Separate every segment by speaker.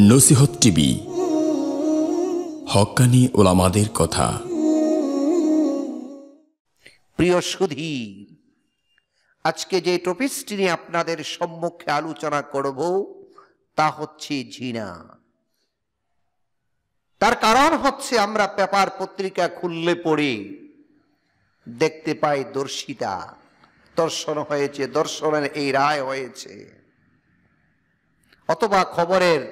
Speaker 1: নসিহত টিভি, হক্কানি ওলামাদের কথা।
Speaker 2: প্রিয় সুধী, আজকে যে টপিকটি নিয়ে আপনাদের সম্মুখে আলোচনা করব তা হচ্ছে জিনা। তার কারণ হচ্ছে আমরা পেপার পত্রিকা খুললে পড়ে দেখতে পাই দর্শন হয়েছে, দর্শনের এই রায় হয়েছে, অথবা খবরের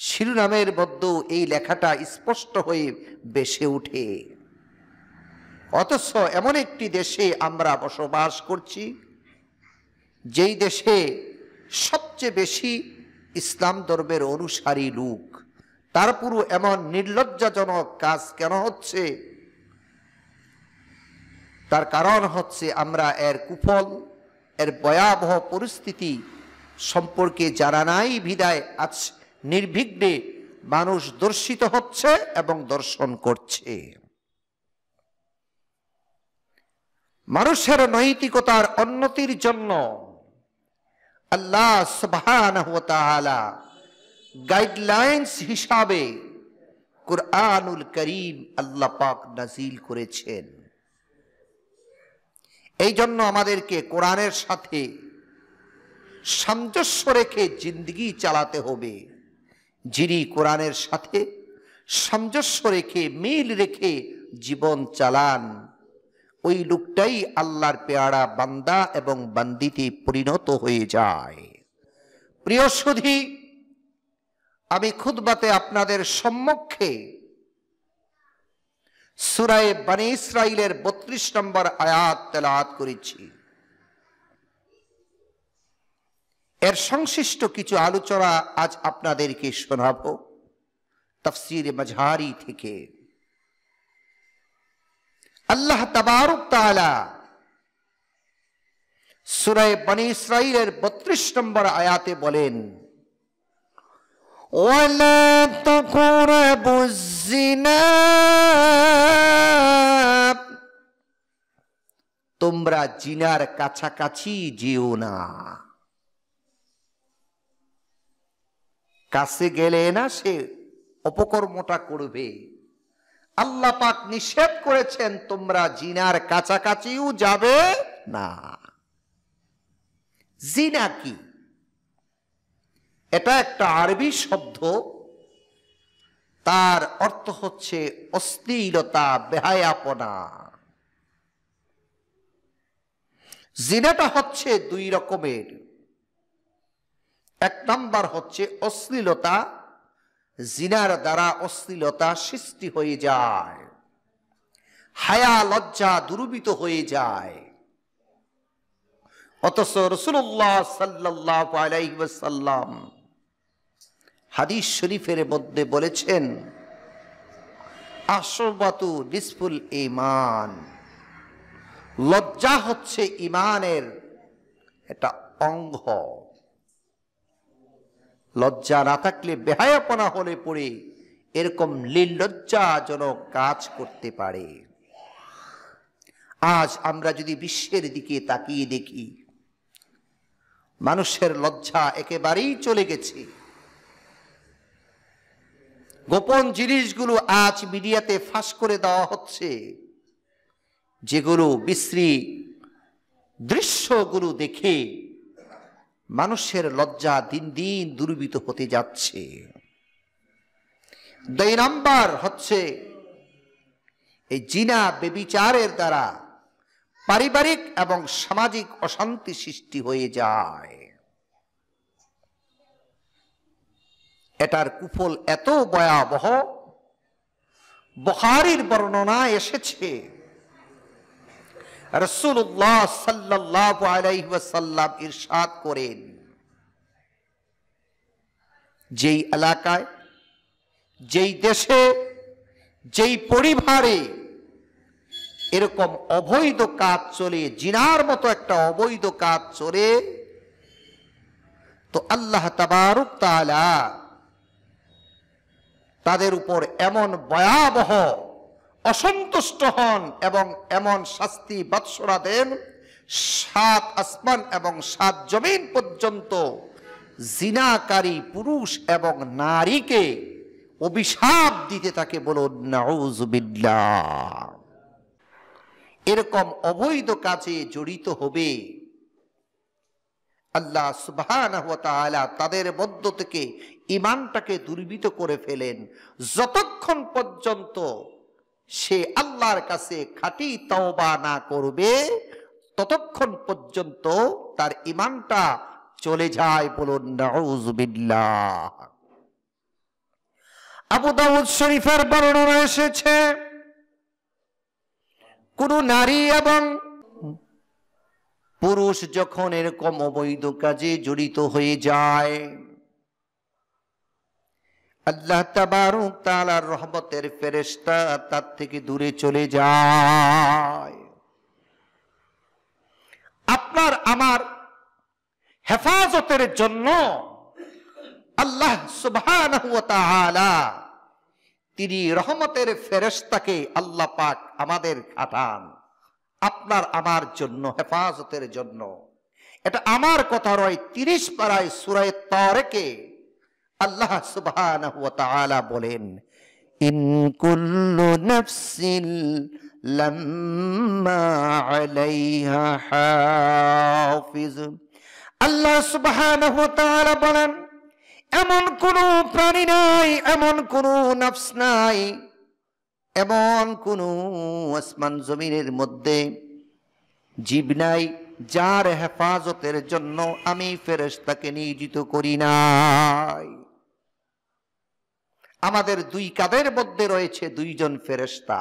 Speaker 2: শিরোনামের মধ্যেও এই লেখাটা স্পষ্ট হয়ে ভেসে ওঠে। অথচ এমন একটি দেশে আমরা বসবাস করছি, যেই দেশে সবচেয়ে বেশি ইসলাম ধর্মের অনুসারী লোক, তারপরও এমন নির্লজ্জাজনক কাজ কেন হচ্ছে? তার কারণ হচ্ছে আমরা এর কুফল, এর ভয়াবহ পরিস্থিতি সম্পর্কে জানা নাই বিধায় আজ নির্বিঘ্নে মানুষ দর্শিত হচ্ছে এবং দর্শন করছে। মানুষের নৈতিকতার উন্নতির জন্য আল্লাহ সুবহানাহু ওয়া তাআলা গাইডলাইন্স হিসাবে কুরআনুল কারীম আল্লাহ পাক নাজিল করেছেন। এই জন্য আমাদেরকে কোরআনের সাথে সামঞ্জস্য রেখে জিন্দগি চালাতে হবে। যিনি কোরআনের সাথে সামঞ্জস্য রেখে, মিল রেখে জীবন চালান, ওই লোকটাই আল্লাহর পেয়ারা বান্দা এবং বান্দিতে পরিণত হয়ে যায়। প্রিয় সুধী, আমি খুতবাতে আপনাদের সম্মুখে সূরা বনী ইসরাঈলের 32 নম্বর আয়াত তেলাওয়াত করেছি। এর সংশ্লিষ্ট কিছু আলোচনা আজ আপনাদেরকে শোনাবো তাফসীর মাজহারি থেকে। আল্লাহ তাবারক তাআলা সূরা বনী ইসরাঈলের 32 নম্বর আয়াতে বলেন, ওয়ালা তাকরাবুজ জিনা, তোমরা জিনার কাছাকাছি যেও না। কাছে গেলে না সে অপকর্মটা করবে। আল্লাহ পাক নিষেধ করেছেন তোমরা জিনার কাছাকাছিও যাবে না। জিনা কি? এটা একটা আরবি শব্দ, তার অর্থ হচ্ছে অশ্লীলতা, বেহায়াপনা। জিনাটা হচ্ছে দুই রকমের। এক নাম্বার হচ্ছে অশ্লীলতা, জিনার দ্বারা অশ্লীলতা সৃষ্টি হয়ে যায়, হায়া লজ্জা দুর্বিত হয়ে যায়। অথচ রাসূলুল্লাহ সাল্লাল্লাহু আলাইহি ওয়াসাল্লাম হাদিস শরীফের মধ্যে বলেছেন, আশরাতু নিসফুল ঈমান, লজ্জা হচ্ছে ঈমানের একটা অঙ্গ। লজ্জা না থাকলে, বেহায়াপনা হলে পড়ে এরকম নির্লজ্জাজনক কাজ করতে পারে। আজ আমরা যদি বিশ্বের দিকে তাকিয়ে দেখি, মানুষের লজ্জা একেবারেই চলে গেছে। গোপন জিনিসগুলো আজ মিডিয়াতে ফাঁস করে দেওয়া হচ্ছে, যেগুলো বিশ্রী দৃশ্যগুলো দেখে মানুষের লজ্জা দিন দিন দুর্বিত হতে যাচ্ছে। দুই নাম্বার হচ্ছে এই জিনা, ব্যভিচারের দ্বারা পারিবারিক এবং সামাজিক অশান্তি সৃষ্টি হয়ে যায়। এটার কুফল এত ভয়াবহ, বুখারীর বর্ণনা এসেছে, রাসূলুল্লাহ সাল্লাল্লাহু আলাইহি ওয়াসাল্লাম ইরশাদ করেন, যেই এলাকায়, যেই দেশে, যেই পরিবারে এরকম অবৈধ কাজ চলে, জিনার মতো একটা অবৈধ কাজ চলে, তো আল্লাহ তাবারক তাআলা তাদের উপর এমন ভয়াবহ অসন্তুষ্ট হন এবং এমন শাস্তি বৎসরা দেন, 7 আসমান এবং 7 জমিন পর্যন্ত জিনাকারী পুরুষ এবং নারীকে অভিশাপ দিতে থাকে, বলুন নাউযুবিল্লাহ। এরকম অবৈধ কাজে জড়িত হবে, আল্লাহ সুবহানাহু ওয়া তাআলা তাদের মধ্য থেকে ঈমানটাকে দুর্বৃত করে ফেলেন। যতক্ষণ পর্যন্ত সে আল্লাহর কাছে খাঁটি তওবা না করবে, ততক্ষণ পর্যন্ত তার ঈমানটা চলে যায়, বলুন নাউযুবিল্লাহ। আবু দাউদ শরীফের বর্ণনা এসেছে, কোন নারী এবং পুরুষ যখন এরকম অবৈধ কাজে জড়িত হয়ে যায়, আল্লাহ তাবারক তাআলার রহমতের ফেরেশতা তার থেকে দূরে চলে যায়। আপনার আমার হেফাজতের জন্য আল্লাহ সুবহানাহু ওয়া তাআলা তিনি রহমতের ফেরেশতাকে আল্লাহ পাক আমাদের পাঠান আপনার আমার জন্য, হেফাজতের জন্য। এটা আমার কথা নয়, 30 পারায় সূরা তারিকে আল্লাহ সুবহানাহু ওয়া তাআলা বলেন, ইন কুল্লু নাফসিন লাম্মা আলাইহা হাফিজ। আল্লাহ সুবহানাহু ওয়া তাআলা বলেন, এমন কোন প্রাণী নাই, এমন কোন নফস নাই, এমন কোন আসমান জমিনের মধ্যে জীব নাই যার হেফাজতের জন্য আমি ফেরেশতাকে নিয়োজিত করি নাই। আমাদের দুই কাঁধের মধ্যে রয়েছে 2 জন ফেরেশতা,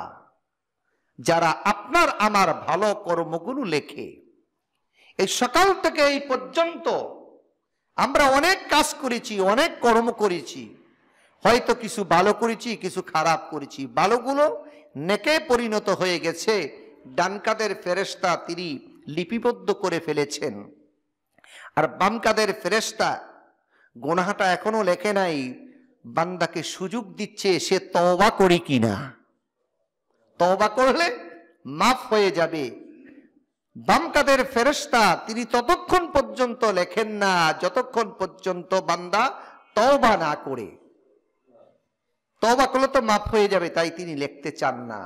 Speaker 2: যারা আপনার আমার ভালো কর্মগুলো লেখে। এই সকাল থেকে এই পর্যন্ত আমরা অনেক কাজ করেছি, অনেক কর্ম করেছি, হয়তো কিছু ভালো করেছি, কিছু খারাপ করেছি। ভালোগুলো নেকে পরিণত হয়ে গেছে, ডান কাঁধের ফেরেশতা তিনি লিপিবদ্ধ করে ফেলেছেন, আর বাম কাঁধের ফেরেশতা গুনাহটা এখনো লেখে নাই, বান্দাকে সুযোগ দিচ্ছে সে তওবা করে কিনা। তওবা করলে মাফ হয়ে যাবে। বাম কাঁধের ফেরেশতা তিনি ততক্ষণ পর্যন্ত লেখেন না যতক্ষণ পর্যন্ত বান্দা তওবা না করে। তওবা করলে তো মাফ হয়ে যাবে, তাই তিনি লিখতে চান না।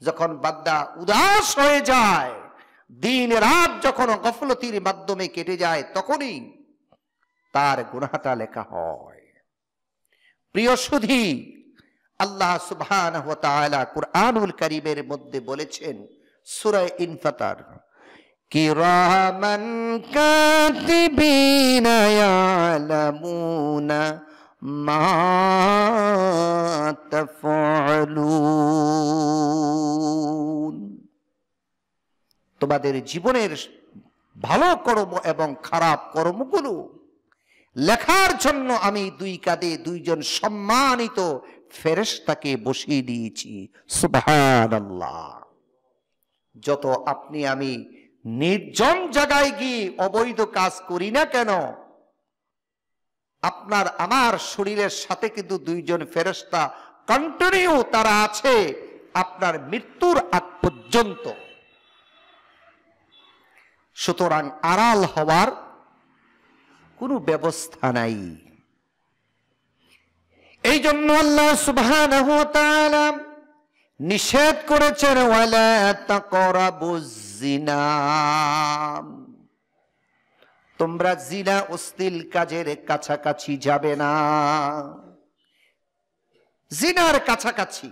Speaker 2: যখন বান্দা উদাস হয়ে যায়, দিন রাত যখন গফলতির মাধ্যমে কেটে যায়, তখনই তার গুনাহটা লেখা হয়। প্রিয় সুধী, আল্লাহ সুবহানাহু ওয়া তাআলা কুরআনুল কারীমের মধ্যে বলেছেন সূরা ইনফিতার, কিরামান কাতিবিনা ইয়ালামুনা মা তাফআলুন। তোমাদের জীবনের ভালো কর্ম এবং খারাপ কর্মগুলো লেখার জন্য আমি 2 কাঁধে 2 জন সম্মানিত ফেরেশতাকে বসিয়ে দিয়েছি। সুবহানাল্লাহ। যত আপনি আমি নির্জন জায়গায় গিয়ে অবৈধ কাজ করি না কেন, আপনার আমার শরীরের সাথে কিন্তু 2 জন ফেরেশতা কন্টিনিউ তারা আছে আপনার মৃত্যুর আগ পর্যন্ত। সুতরাং আড়াল হওয়ার কোনো ব্যবস্থা নাই। এই জন্য আল্লাহ সুবহানাহু ওয়া তাআলা নিষেধ করেছেন, ওয়ালা তাকরাবুজ জিনা, তোমরা জিনা অশ্লীল কাজের কাছাকাছি যাবে না। জিনার কাছাকাছি,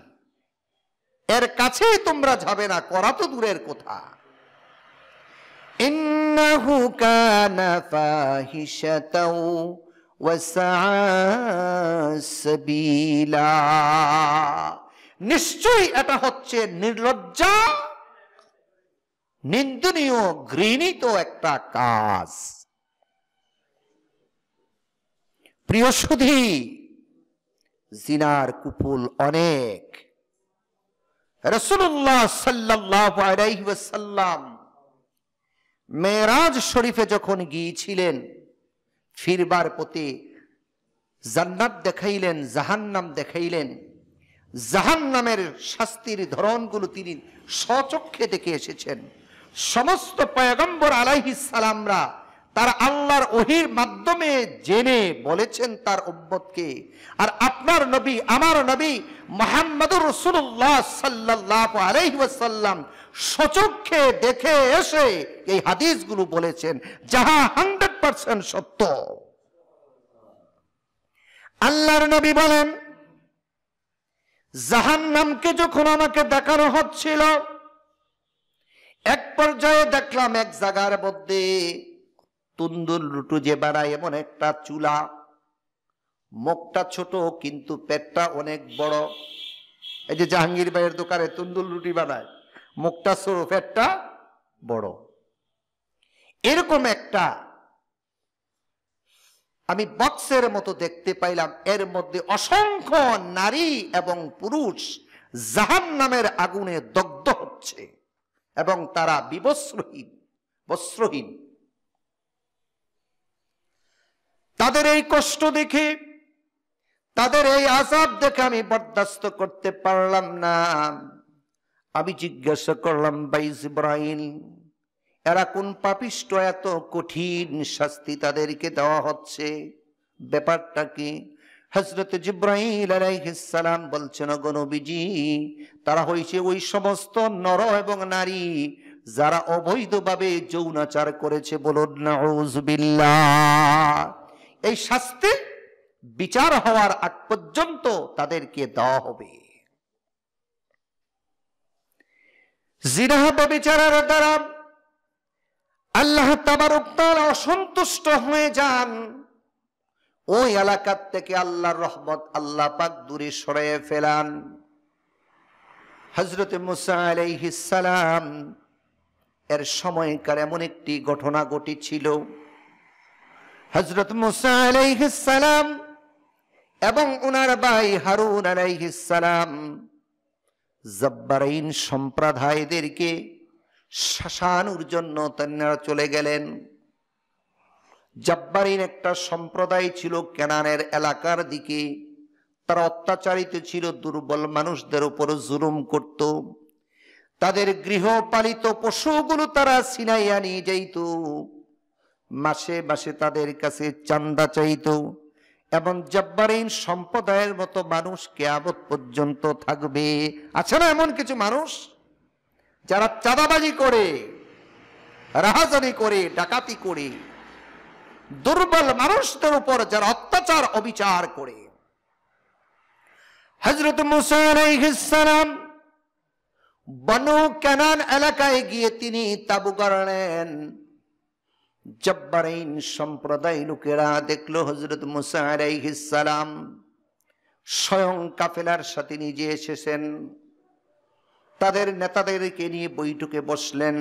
Speaker 2: এর কাছে তোমরা যাবে না, করা তো দূরের কথা। ইন্নাহু কানা ফাহিশাতাও ওয়া সাআ সাবিলা, নিশ্চয়ই এটা হচ্ছে নির্লজ্জা, নিন্দনীয়, ঘৃণিত একটা কাজ। প্রিয় সুধী, জিনার কুফল অনেক। রাসূলুল্লাহ সাল্লাল্লাহু আলাইহি ওয়াসাল্লাম মেরাজ শরীফে যখন গিয়েছিলেন, ফিরবার পথে জান্নাত দেখাইলেন, জাহান্নাম দেখাইলেন। জাহান্নামের শাস্তির ধরনগুলো তিনি স্বচক্ষে দেখে এসেছেন। সমস্ত পয়গম্বর আলাইহিস সালামরা তারা আল্লাহর ওহীর মাধ্যমে জেনে বলেছেন তার উম্মতকে। আর আপনার নবী, আমার নবী মুহাম্মদুর রাসূলুল্লাহ সাল্লাল্লাহু আলাইহি ওয়াসাল্লাম সচক্ষে দেখে এসে এই হাদিসগুলো বলেছেন, যাহা 100% সত্য। আল্লাহর নবী বলেন, জাহান্নামকে যখন আমাকে দেখানো হচ্ছিল, এক পর্যায়ে দেখলাম এক জায়গার মধ্যে তন্দুর রুটি যে বানায় এমন একটা চুলা, মুখটা ছোট কিন্তু পেটটা অনেক বড়। এই যে জাহাঙ্গীর ভাইয়ের দোকানে তন্দুর রুটি বানায়, মুখটা ছোট পেটটা বড়, এরকম একটা আমি বক্সের মতো দেখতে পাইলাম। এর মধ্যে অসংখ্য নারী এবং পুরুষ জাহান্নামের আগুনে দগ্ধ হচ্ছে এবং তারা বস্ত্রহীন। তাদের এই কষ্ট দেখে, তাদের এই আযাব দেখে আমি বরদাস্ত করতে পারলাম না। আমি জিজ্ঞাসা করলাম, ভাই জিবরাইল, এরা কোন পাপিষ্ট, এত কঠিন শাস্তি তাদেরকে দেওয়া হচ্ছে, ব্যাপারটা কি? হযরত জিবরাইল আলাইহিস সালাম বলছেন, গো নবীজি, তারা হইছে ওই সমস্ত নর এবং নারী যারা অবৈধভাবে যৌনাচার করেছে। বলুন নাউযুবিল্লাহ। এই শাস্তি বিচার হওয়ার আগ পর্যন্ত তাদেরকে দেওয়া হবে। জিনা ব্যভিচারের দ্বারা আল্লাহ তাবারক তাআলা অসন্তুষ্ট হয়ে যান। ওই এলাকার থেকে আল্লাহর রহমত আল্লাহ পাক দূরে সরিয়ে ফেলান। হযরত মুসা আলাইহিস সালাম এর সময়কার এমন একটি ঘটনা ঘটেছিল। হযরত মুসা আলাইহিস সালাম এবং ওনার ভাই হারুন আলাইহিস সালাম জব্বারাইন সম্প্রদায়দেরকে শাসানোর জন্য তারা চলে গেলেন। জব্বারিন একটা সম্প্রদায় ছিল কেনানের এলাকার দিকে। তারা অত্যাচারিত ছিল, দুর্বল মানুষদের উপর জুলুম করত। তাদের গৃহপালিত পশুগুলো তারা ছিনাইয়া নিয়ে যাইত, মাসে মাসে তাদের কাছে চাঁদা চাইত। এবং জব্বারিন সম্প্রদায়ের মতো মানুষ কিয়ামত পর্যন্ত থাকবে। আছে না এমন কিছু মানুষ যারা চাঁদাবাজি করে, রাহাজানি করে, ডাকাতি করে, দুর্বল মানুষদের উপর যারা অত্যাচার অবিচার করে। হযরত মুসা আলাইহিস সালাম বনু কানান এলাকায় গিয়ে তিনি তাবু গাড়লেন। জব্বারিন সম্প্রদায় লোকেরা দেখলো হযরত মুসা আলাইহিস সালাম স্বয়ং কাফেলার সাথে নিজে এসেছেন। তাদের নেতাদেরকে নিয়ে বৈঠকে বসলেন।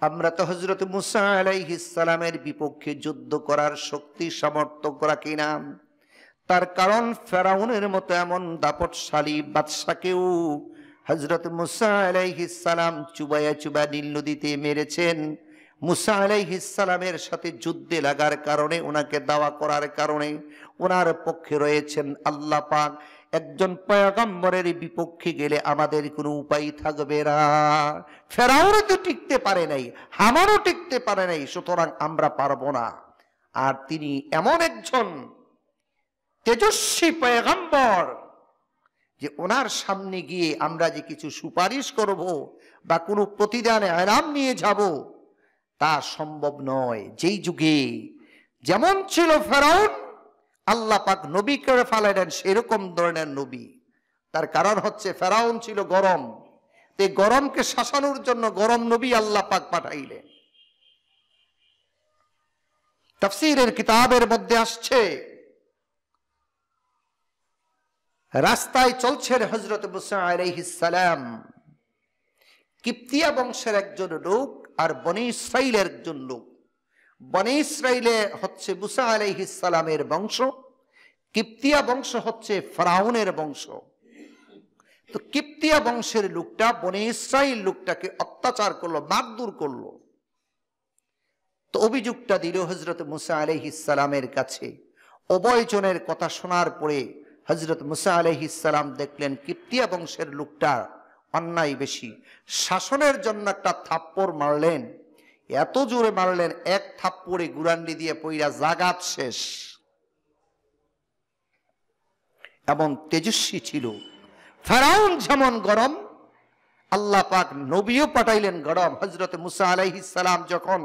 Speaker 2: আমরা তো হযরত মুসা আলাইহিস সালামের বিপক্ষে যুদ্ধ করার শক্তি সামর্থ্য রাখি না। তার কারণ ফেরাউনের মতো এমন দাপটশালী বাদশাকেও হযরত মুসা আলাইহিস সালাম চুবাইয়া নীল নদীতে মেরেছেন। মুসা আলাইহিস সালামের সাথে যুদ্ধে লাগার কারণে, ওনাকে দাওয়া করার কারণে ওনার পক্ষে রয়েছেন আল্লাহ পাক। একজন পয়গম্বরের বিপক্ষে গেলে আমাদের কোনো উপায় থাকবে না। ফেরাউনও তো টিকতে পারে নাই, হামানও টিকতে পারে নাই, সুতরাং আমরা পারবো না। আর তিনি এমন একজন তেজস্বী পয়গম্বর যে ওনার সামনে গিয়ে আমরা যে কিছু সুপারিশ করব বা কোনো প্রতিদানে আরাম নিয়ে যাব, তা সম্ভব নয়। যেই যুগে যেমন ছিল ফেরাউন, আল্লাহ পাক নবী করে ফালাইলেন সেরকম ধরনের নবী। তার কারণ হচ্ছে ফেরাউন ছিল গরম, এই গরমকে শাসানোর জন্য গরম নবী আল্লাহ পাক পাঠাইলেন। তাফসীরের কিতাবের মধ্যে আসছে, রাস্তায় চলছেন হযরত মুসা আলাইহিস সালাম, কিপ্তিয়া বংশের একজন লোক আর বনী ইসরাইলের একজন লোক। বনী ইসরাইলে হচ্ছে মুসা আলাইহিস সালামের বংশ, কিপ্তিয়া বংশ হচ্ছে ফেরাউনের বংশ। তো কিপ্তিয়া বংশের লোকটা বনী ইসরাইল লোকটাকে অত্যাচার করলো, মারধর করলো। তো অভিযোগটা দিল হযরত মুসা আলাইহিস সালামের কাছে। উভয়জনের কথা শোনার পরে হযরত মুসা আলাইহিস সালাম দেখলেন কিপ্তিয়া বংশের লোকটা অন্যায় বেশি, শাসনের জন্য একটা থাপ্পড় মারলেন। এত জোরে মারলেন, এক থাপ্পড়ে গুরান্ডি দিয়ে পইরা জাগাত শেষ। এমন তেজস্বী ছিল। ফেরাউন যেমন গরম, আল্লাহ পাক নবীও পাঠাইলেন গরম। হযরত মুসা আলাইহিস সালাম যখন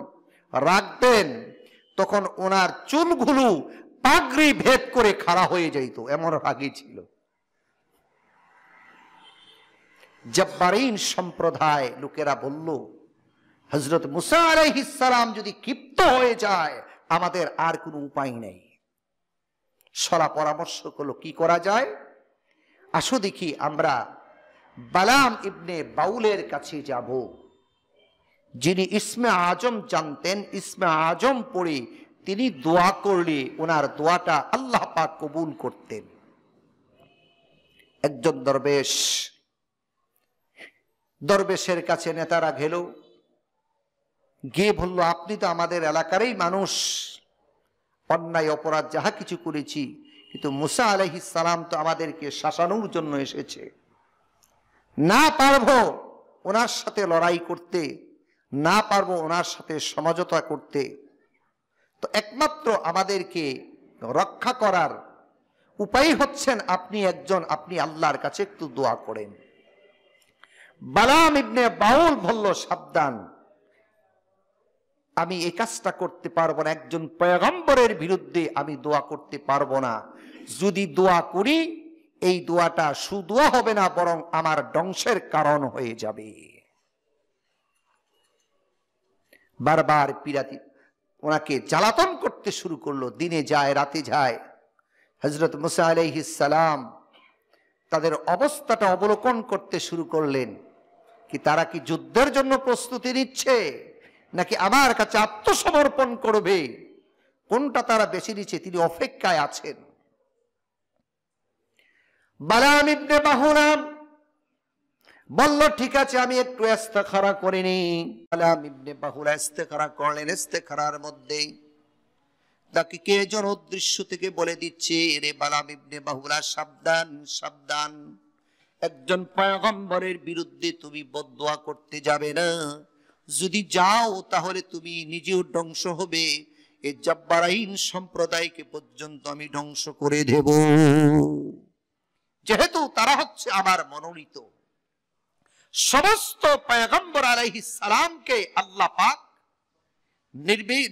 Speaker 2: রাখতেন তখন ওনার চুলগুলো পাগড়ি ভেদ করে খাড়া হয়ে যাইত, এমন রাগী ছিল। জব্বারিন সম্প্রদায় লোকেরা বলল, হযরত মুসা আলাইহিস সালাম যদি ক্ষিপ্ত হয়ে যায় আমাদের আর কোনো উপায় নেই। সরা পরামর্শ করলো কি করা যায়, আসো দেখি আমরা বালাম ইবনে বাউলের কাছে যাব, যিনি ইসমে আজম জানতেন। ইসমে আজম পড়ে তিনি দোয়া করলে ওনার দোয়াটা আল্লাহ পাক কবুল করতেন। একজন দরবেশের কাছে নেতারা গেল, গিয়ে বলল, আপনি তো আমাদের এলাকারই মানুষ, অন্যায় অপরাধ যাহা কিছু করেছি, কিন্তু মুসা আলাইহিস সালাম তো আমাদেরকে শাসানোর জন্য এসেছে, না পারবো ওনার সাথে লড়াই করতে, না পারবো ওনার সাথে সমঝোতা করতে, তো একমাত্র আমাদেরকে রক্ষা করার উপায় হচ্ছেন আপনি একজন, আপনি আল্লাহর কাছে একটু দোয়া করেন। বালাম ইবনে বাউল বলল, সাবধান, আমি এই কাজটা করতে পারবো না, একজন পয়গম্বরের বিরুদ্ধে আমি দোয়া করতে পারবো না। যদি দোয়া করি এই দোয়াটা সুদোয়া হবে না, বরং আমার ধ্বংসের কারণ হয়ে যাবে। বারবার পিরাতি ওনাকে জ্বালাতন করতে শুরু করলো, দিনে যায় রাতে যায়। হযরত মুসা আলাইহিস সালাম তাদের অবস্থাটা অবলোকন করতে শুরু করলেন, কি তারা কি যুদ্ধের জন্য প্রস্তুতি নিচ্ছে নাকি আমার কাছে আত্মসমর্পণ করবে, কোনটা তারা বেছে নিচ্ছে, তিনি অপেক্ষায় আছেন। বালাম ইবনে বাহুরা বলল, ঠিক আছে আমি একটু ইস্তেখারা করে নিই। বালাম ইবনে বাহুরা ইস্তেখারা করলেন। ইস্তেখারার মধ্যে তাকে কে যেন দৃশ্য থেকে বলে দিচ্ছে, রে বালাম ইবনে বাহুরা, সাবধান সাবধান, একজন পয়গম্বরের বিরুদ্ধে তুমি বদদোয়া করতে যাবে না, যদি যাও তাহলে তুমি নিজেও ধ্বংস হবে, এই জব্বারাইন সম্প্রদায়কে পর্যন্ত আমি ধ্বংস করে দেব, যেহেতু তারা হচ্ছে আমার মনোনীত। সমস্ত পয়গম্বর আলাইহিস সালামকে আল্লাহ পাক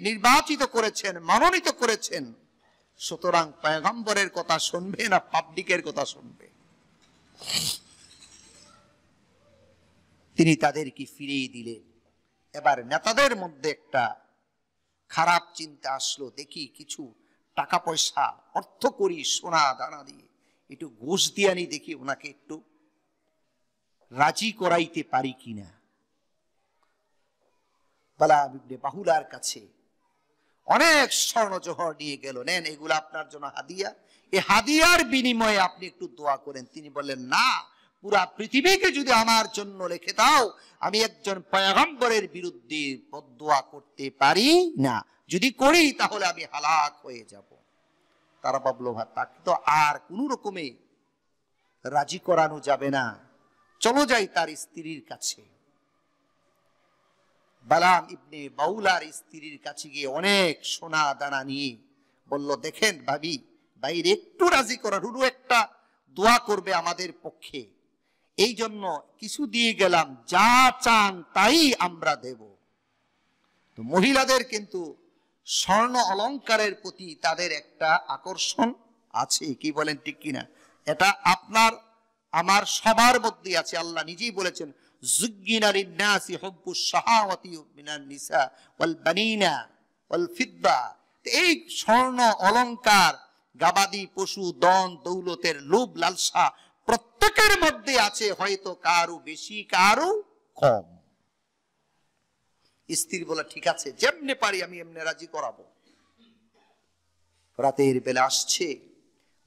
Speaker 2: নির্বাচিত করেছেন, মনোনীত করেছেন, সুতরাং পয়গম্বরের কথা শুনবে না পাবলিকের কথা শুনবে। তিনি তাদেরকে ফিরিয়ে দিলেন। এবার নেতাদের মধ্যে একটা খারাপ চিন্তা আসলো, দেখি কিছু টাকা পয়সা অর্থ করি সোনা দানা দিয়ে একটু ঘুষ দিয়ে আনি, দেখি ওনাকে একটু রাজি করাইতে পারি কিনা। বালাম ইবনে বাহুলার কাছে অনেক স্বর্ণ জহর নিয়ে গেল, নেন এগুলো আপনার জন্য হাদিয়া, এই হাদিয়ার বিনিময়ে আপনি একটু দোয়া করেন। তিনি বললেন, না, পুরা পৃথিবীকে যদি আমার জন্য রেখে দাও আমি একজন পয়গম্বরের বিরুদ্ধে বদদোয়া করতে পারি না, যদি করি তাহলে আমি হালাক হয়ে যাব। তারা ভাবলো, তাকে তো আর কোন রকমে রাজি করানো যাবে না, চলো যাই তার স্ত্রীর কাছে। বালাম ইবনে বাউলার স্ত্রীর কাছে গিয়ে অনেক সোনা দানা নিয়ে বলল, দেখেন ভাবি, বাইরে একটু রাজি করার, হুড়ু একটা দোয়া করবে আমাদের পক্ষে, এই জন্য কিছু দিয়ে গেলাম, যা চান তাই আমরা দেব। তো মহিলাদের কিন্তু স্বর্ণ অলংকারের প্রতি তাদের একটা আকর্ষণ আছে, কি বলেন ঠিক কিনা? এটা আপনার আমার সবার মধ্যে আছে। আল্লাহ নিজেই বলেছেন, যুগ্গিনা লিন-নাসি হুব্বুশ শাহাওয়াতি মিনান নিসা ওয়াল বানিনা ওয়াল ফিদ্দা। এই স্বর্ণ অলংকার, গাবাদি পশু, দন দৌলতের লোভ লালসা প্রত্যেকের মধ্যে আছে, হয়তো কারো বেশি কারো কম। স্ত্রী বলে, ঠিক আছে, যেমনে পারি আমি এমনি রাজি করাবো। রাতের বেলা আসছে,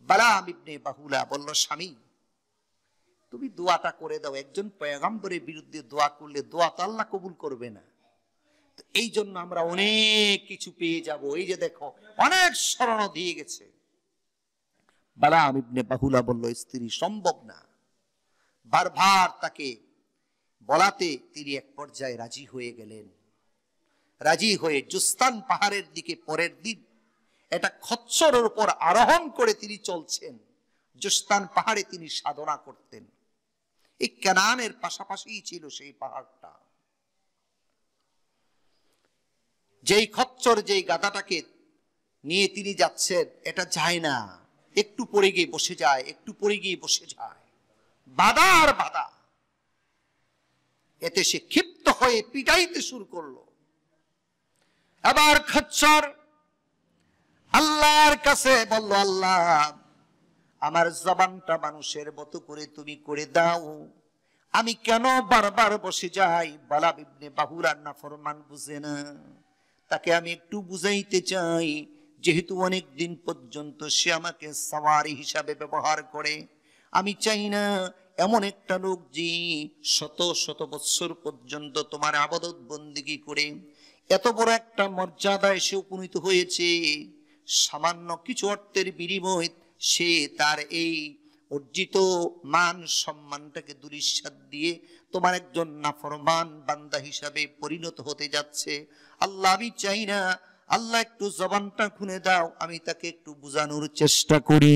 Speaker 2: বালাম ইবনে বাহুলা বলল, স্বামী তুমি দোয়াটা করে দাও, একজন পয়গম্বরের বিরুদ্ধে দোয়া করলে দোয়া তো আল্লাহ কবুল করবে না, তো এই জন্য আমরা অনেক কিছু পেয়ে যাব, এই যে দেখো অনেক স্বর্ণ দিয়ে গেছে। বালাম ইবনে বাহুলা বলল, স্ত্রী সম্ভব না। বারবার তাকে বলাতে তিনি এক পর্যায়ে রাজি হয়ে গেলেন। রাজি হয়ে জুস্তান পাহাড়ের দিকে পরের দিন এটা খচ্চরের উপর আরোহণ করে তিনি চলছেন। জুস্তান পাহাড়ে তিনি সাধনা করতেন। এই কানানের পাশাপাশি ছিল সেই পাহাড়টা। যেই খচ্চর যেই গাধাটাকে নিয়ে তিনি যাচ্ছেন, এটা যায় না, একটু পরে গিয়ে বসে যায়, একটু পরে গিয়ে বসে যায়, বাধা আর বাধা। এতে সে ক্ষিপ্ত হয়ে পিটাইতে শুরু করলো। আবার খচ্চর আল্লাহর কাছে বলল, আল্লাহ আমার জবানটা মানুষের মতো করে তুমি করে দাও, আমি কেন বারবার বসে যাই? বালাম ইবনে বাহুরার নাফরমান বুঝে না, তাকে আমি একটু বুঝাইতে চাই, যেহেতু অনেক দিন পর্যন্ত সে আমাকে সাওয়ারি হিসাবে ব্যবহার করে। আমি চাই না এমন একটা লোক যে শত শত বৎসর পর্যন্ত তোমার আবাদত বন্দেগী করে এত বড় একটা মর্যাদায় সে উপনীত হয়েছে, সামান্য কিছু অর্থের বিনিময়ে সে তার এই অর্জিত মান সম্মানটাকে দুলিশ্বাদ দিয়ে তোমার একজন নাফরমান বান্দা হিসাবে পরিণত হতে যাচ্ছে। আল্লাহ আমি চাই না, আল্লাহ একটু জবানটা খুলে দাও, আমি তাকে একটু বোঝানোর চেষ্টা করি।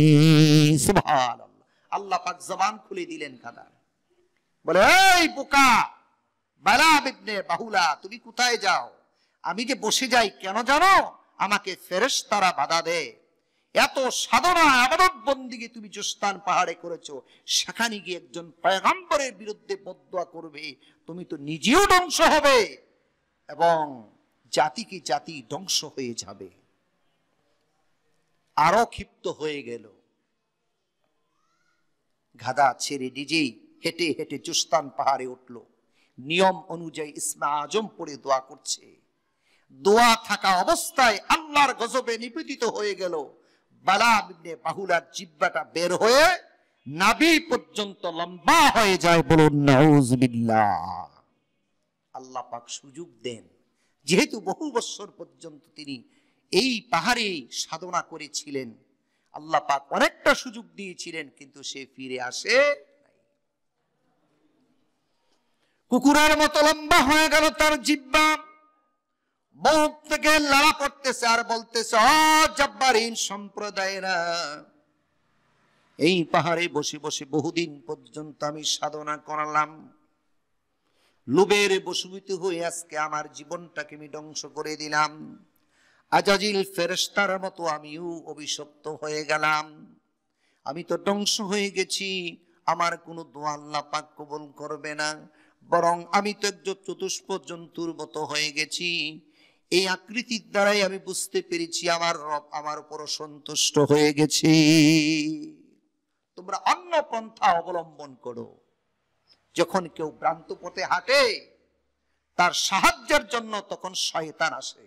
Speaker 2: সুবহানাল্লাহ। আল্লাহ পাক জবান খুলে দিলেন গাধার। বলে, এই বোকা বালাম ইবনে বাহুলা, তুমি কোথায় যাও? আমি যে বসে যাই কেন জানো? আমাকে ফেরেশতারা বাধা দেয়। এত সাধনা ইবাদত বন্দেগী তুমি জুস্তান পাহাড়ে করেছো, সেখানে গিয়ে একজন পয়গম্বরের বিরুদ্ধে বদদুয়া করবে, তুমি তো নিজেও ধ্বংস হবে এবং জাতিকে জাতি ধ্বংস হয়ে যাবে। আরো ক্ষিপ্ত হয়ে গেল। গাধা ছেড়ে নিজেই হেঁটে হেঁটে জুস্তান পাহাড়ে উঠলো। নিয়ম অনুযায়ী ইসমে আজম পড়ে দোয়া করছে। দোয়া থাকা অবস্থায় আল্লাহর গজবে নিপীড়িত হয়ে গেল। বালাম ইবনে বাহুলার জিহ্বাটা বের হয়ে নাভি পর্যন্ত লম্বা হয়ে যায়। বলুন নাউজুবিল্লাহ। আল্লাহ পাক সুযোগ দেন, যেহেতু বহু বছর পর্যন্ত তিনি এই পাহাড়ে সাধনা করেছিলেন, আল্লাহ পাক অনেকটা সুযোগ দিয়েছিলেন, কিন্তু সে ফিরে আসে। কুকুরের মতো লম্বা হয়ে গেল তার জিহ্বা, মুখ থেকে লালা পড়তেছে আর বলতেছে, ও জব্বারিন সম্প্রদায়েরা, এই পাহাড়ে বসে বসে বহুদিন পর্যন্ত আমি সাধনা করলাম, লোভের বশীভূত হয়ে আজকে আমার জীবনটাকে আমি ধ্বংস করে দিলাম। আজাজিল ফেরেশতার মতো আমিও অভিশপ্ত হয়ে গেলাম। আমি তো ধ্বংস হয়ে গেছি। আমার কোনো দোয়া আল্লাহ পাক কবুল করবে না, বরং আমি তো একজন চতুষ্প জন্তুর মতো হয়ে গেছি। এই আকৃতির দ্বারাই আমি বুঝতে পেরেছি আমার রব আমার উপর সন্তুষ্ট হয়ে গেছে। তোমরা অন্য পন্থা অবলম্বন করো। যখন কেউ ভ্রান্ত পথে হাঁটে, তার সাহায্যের জন্য তখন শয়তান আসে।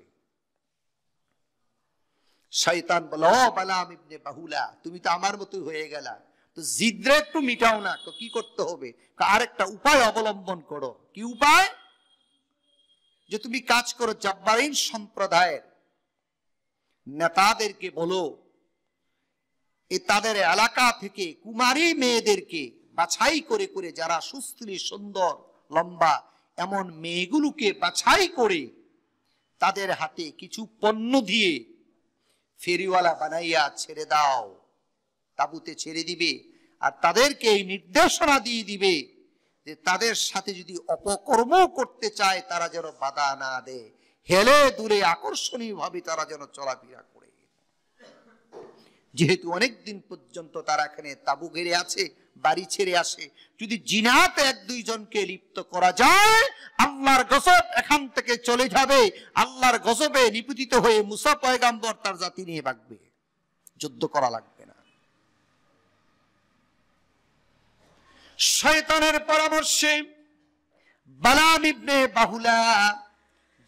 Speaker 2: শয়তান বলে, ও বালাম ইবনে বাহুলা, তুমি তো আমার মতো হয়ে গেলা, তো জিদ্রে একটু মিটাও না। কি করতে হবে? আরেকটা উপায় অবলম্বন করো। কি উপায়? যে তুমি কাজ করো, জব্বারিন সম্প্রদায়ের নেতাদেরকে বলো, তাদের এলাকা থেকে কুমারী মেয়েদেরকে বাছাই করে করে, যারা সুস্থির সুন্দর লম্বা এমন মেয়েগুলোকে বাছাই করে তাদের হাতে কিছু পণ্য দিয়ে ফেরিওয়ালা বানাইয়া ছেড়ে দাও, তাবুতে ছেড়ে দিবে। আর তাদেরকে এই নির্দেশনা দিয়ে দিবে যে তাদের সাথে যদি অপকর্ম করতে চায় তারা যেন বাধা না দেয়, হেলে দূরে আকর্ষণীয় ভাবে তারা যেন চলাফেরা করে। যেহেতু অনেকদিন পর্যন্ত তারা এখানে তাবু ঘিরে আছে, বাড়ি ছেড়ে আসে, যদি জিনাতে এক দুইজনকে লিপ্ত করা যায়, আল্লাহর গজব এখান থেকে চলে যাবে। আল্লাহর গজবে নিপীড়িত হয়ে মুসা পয়গাম্বর তার জাতি নিয়ে ভাগবে, যুদ্ধ করা লাগবে না। শয়তানের পরামর্শে বালাম ইবনে বাহুলা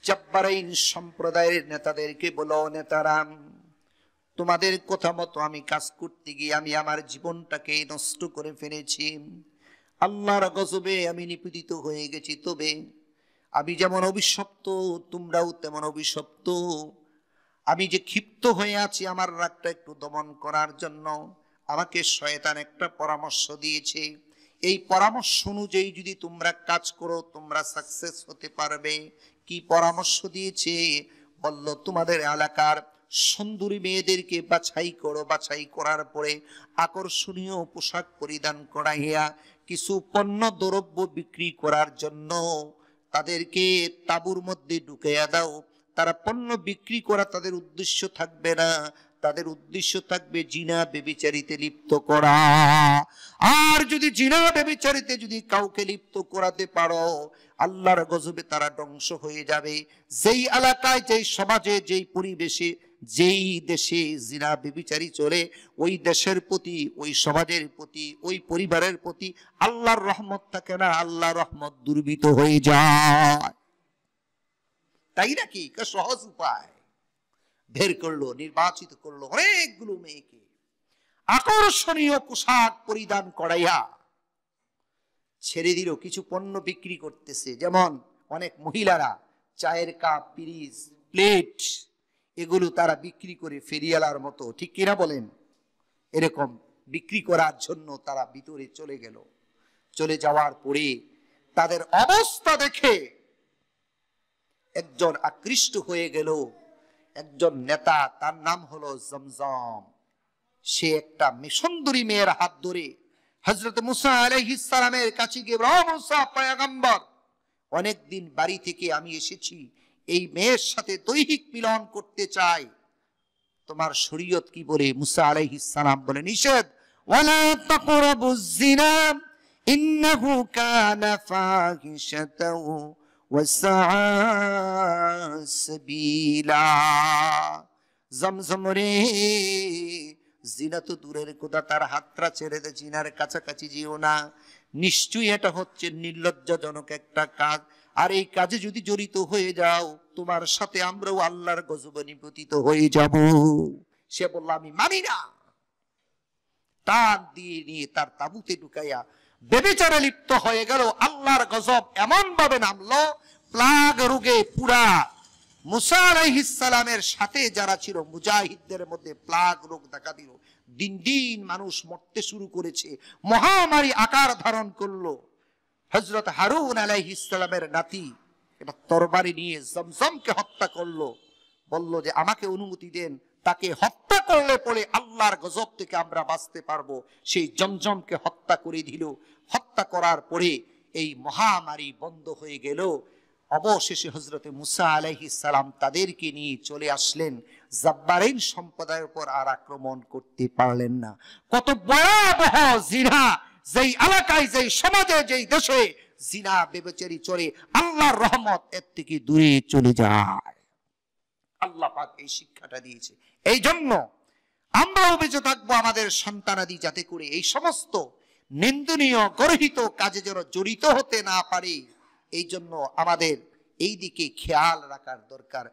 Speaker 2: জব্বারাইন সম্প্রদায়ের নেতাদেরকে বলো, নেতারাম, তোমাদের কথা মতো আমি কাজ করতে গিয়ে আমি আমার জীবনটাকে নষ্ট করে ফেলেছি। আল্লাহর গজবে আমি নিপীড়িত হয়ে গেছি। তবে আমি যেমন অভিশপ্ত, তোমরাও তেমন অভিশপ্ত। আমি যে ক্ষিপ্ত হয়ে আছি আমার রাগটা একটু দমন করার জন্য আমাকে শয়তান একটা পরামর্শ দিয়েছে। এই পরামর্শ অনুযায়ী যদি তোমরা কাজ করো, তোমরা সাকসেস হতে পারবে। কি পরামর্শ দিয়েছে? বলল, তোমাদের এলাকার সুন্দরী মেয়েদেরকে বাছাই করো, বাছাই করার পরে আকর্ষণীয় পোশাক পরিধান করাইয়া কিছু পণ্য দ্রব্য বিক্রি করার জন্য তাদেরকে তাঁবুর মধ্যে ঢুকাইয়া দাও। তারা পণ্য বিক্রি করা তাদের উদ্দেশ্য থাকবে না, তাদের উদ্দেশ্য থাকবে জিনা ব্যভিচারিতে লিপ্ত করা। আর যদি জিনা ব্যভিচারিতে যদি কাউকে লিপ্ত করাতে পারো, আল্লাহর গজবে তারা ধ্বংস হয়ে যাবে। যেই এলাকায়, যেই সমাজে, যেই পরিবেশে, যেই দেশে জিনা ব্যভিচারী চলে, ওই দেশের প্রতি, ওই সমাজের প্রতি, ওই পরিবারের প্রতি আল্লাহর রহমত থাকে না, আল্লাহর রহমত দুর্বৃত হয়ে যায়। তাই নাকি? সহজ উপায় বের করলো, নির্বাচিত করলো অনেকগুলো মেয়েকে, আকর্ষণীয় পোশাক পরিধান করাইয়া ছেড়ে দিল। কিছু পণ্য বিক্রি করতেছে, যেমন অনেক মহিলারা চায়ের কাপ, পিরিচ, প্লেট, এগুলো তারা বিক্রি করে ফেরিয়ালার মতো, ঠিক কিনা বলেন? এরকম বিক্রি করার জন্য তারা ভিতরে চলে গেল। চলে যাওয়ার পরে তাদের অবস্থা দেখে একজন আকৃষ্ট হয়ে গেল, একজন নেতা, তার নাম হলো জমজম। সে একটা সুন্দরী মেয়ের হাত ধরে হযরত মুসা আলাইহিস সালামের কাছে গিয়ে, মুসা পয়গম্বর, অনেকদিন বাড়ি থেকে আমি এসেছি, এই মেয়ের সাথে দৈহিক মিলন করতে চাই, তোমার শরীয়ত কি বলে? মুসা আলাইহিস সালাম বলে, নিষেধ। ওয়ালা তাকরাবুজ জিনা ইন্নাহু কানা ফাহিশাতান ওয়া সাআ সাবিলা। জমজম রে, জিনা তো দূরের কথা, তার হাতটা ছেড়ে দে, জিনার কাছাকাছি যেও না। নিশ্চয়ই এটা হচ্ছে নির্লজ্জাজনক একটা কাজ, আর এই কাজে যদি জড়িত হয়ে যাও, তোমার সাথে আমরাও আল্লাহর গজবে নিপতিত হয়ে যাব। সে বলল, আমি মানি না। টান দিয়ে নিয়ে তার তাঁবুতে ঢুকাইয়া ব্যভিচারে লিপ্ত হয়ে গেল। আল্লাহর গজব এমন ভাবে নামলো, প্লাগ রোগে পুরা মুসা আলাইহিস সালামের সাথে যারা ছিল মুজাহিদদের মধ্যে প্লাগ রোগ দেখা দিল। দিন দিন মানুষ মরতে শুরু করেছে, মহামারী আকার ধারণ করলো। হযরত হারুন আলাইহিস সালামের নাতি এটা তরবারি নিয়ে জমজমকে হত্যা করলো। বলল যে, আমাকে অনুমতি দেন, তাকে হত্যা করলে পরে আল্লাহর গজব থেকে আমরা বাঁচতে পারবো। সেই জমজমকে হত্যা করে দিল। হত্যা করার পরে এই মহামারী বন্ধ হয়ে গেল। অবশেষে হযরত মুসা আলাইহিস সালাম তাদেরকে নিয়ে চলে আসলেন। জাব্বারিন সম্প্রদায়ের উপর আর আক্রমণ করতে পারলেন না। কত ভয়াবহ জিনা, যেই এলাকায়, যেই সমাজে, যেই দেশে জিনা ব্যভিচারী চলে, আল্লাহর রহমত এর থেকে দূরে চলে যায়। আল্লাহ পাক এই শিক্ষাটা দিয়েছে। এই জন্য আমরাও বেঁচে থাকবো, আমাদের সন্তানাদি যাতে করে এই সমস্ত নিন্দনীয় গর্হিত কাজে যেন জড়িত হতে না পারে, এই জন্য আমাদের এই দিকে খেয়াল রাখার দরকার।